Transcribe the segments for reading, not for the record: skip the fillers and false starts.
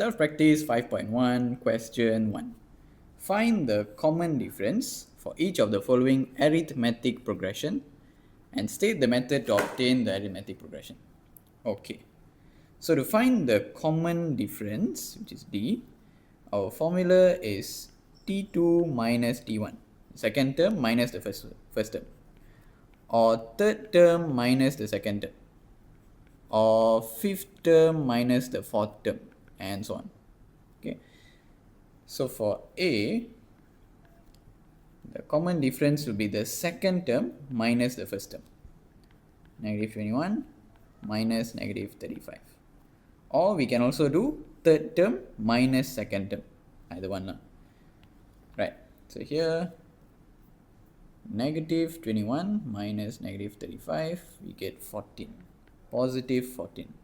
Self-practice 5.1, question 1. Find the common difference for each of the following arithmetic progression and state the method to obtain the arithmetic progression. Okay, so to find the common difference, which is D, our formula is T2 minus T1, second term minus the first term, or third term minus the second term, or fifth term minus the fourth term, and so on. Okay, so for A, the common difference will be the second term minus the first term, negative 21 minus negative 35. Or we can also do third term minus second term, either one. Right, so here negative 21 minus negative 35, we get 14, positive 14.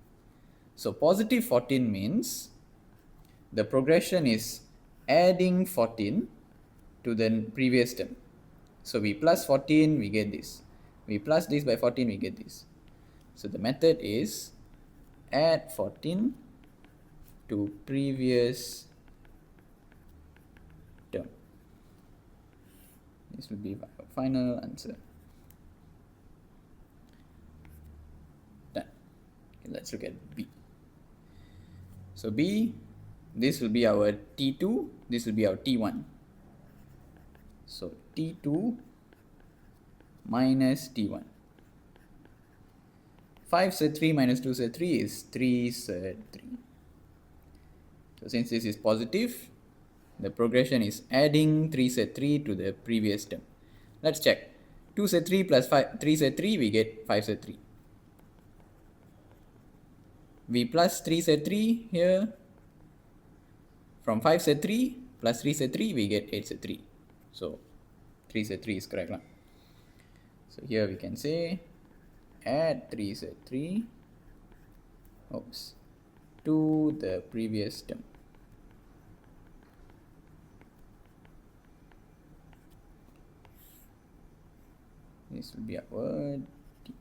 So positive 14 means the progression is adding 14 to the previous term. So we plus 14, we get this. We plus this by 14, we get this. So the method is add 14 to previous term. This will be our final answer. Done. Okay, let's look at B. So B, this will be our T2, this will be our T1. So T2 minus T1. 5 set 3 minus 2 set 3 is 3 set 3. So since this is positive, the progression is adding 3 set 3 to the previous term. Let's check. 2 set 3 plus 3 set 3, we get 5 set 3. We plus 3 set 3 here. From 5 set 3 plus 3 set 3, we get 8 set 3. So 3 set 3 is correct. So here we can say add 3 set 3 to the previous term. This will be our T.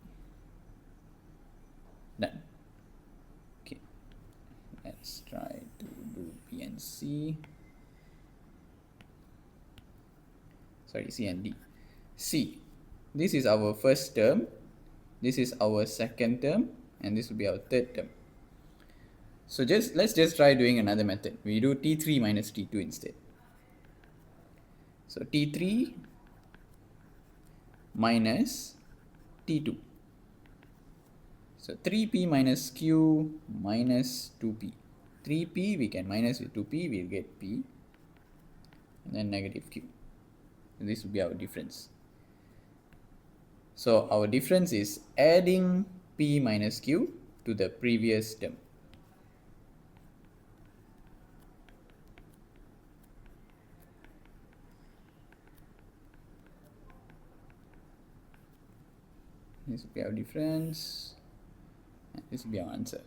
Done. Okay, let's try to do B and C. Sorry, C and D. C, this is our first term, this is our second term, and this will be our third term. So let's just try doing another method. We do T3 minus T2 instead. So T3 minus T2. So 3p minus q minus 2p. 3p we can minus with 2p, we'll get p, and then negative q. So this will be our difference. So our difference is adding p minus q to the previous term. This will be our difference, and this will be our answer.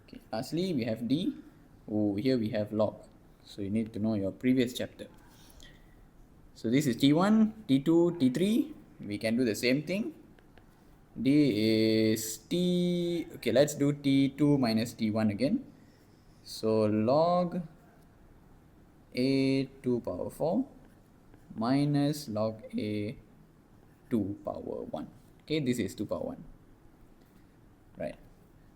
Okay, lastly we have D. Oh, here we have log. So you need to know your previous chapter. So this is T1, T2, T3. We can do the same thing. D is T. Okay, let's do T2 minus T1 again. So log A 2 power 4 minus log A 2 power 1. Okay, this is 2 power 1. Right.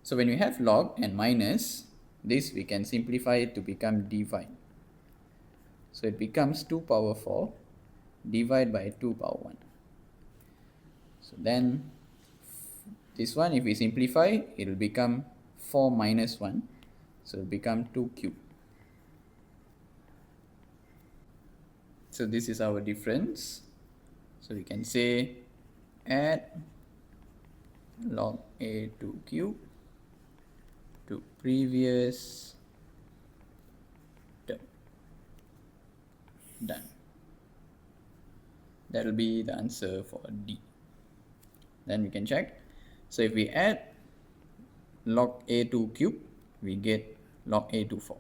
So when we have log and minus, this we can simplify it to become divide. So it becomes 2 power 4 divided by 2 power 1. So then this one, if we simplify, it will become 4 minus 1. So it will become 2 cube. So this is our difference. So we can say add log A2 cube to previous term. Done. That will be the answer for D. Then we can check. So if we add log A2 cube, we get log A2 4.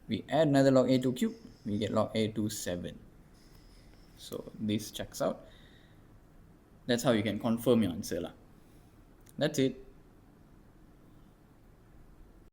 We add another log A2 cube, we get log A2 7. So this checks out. That's how you can confirm your answer. That's it.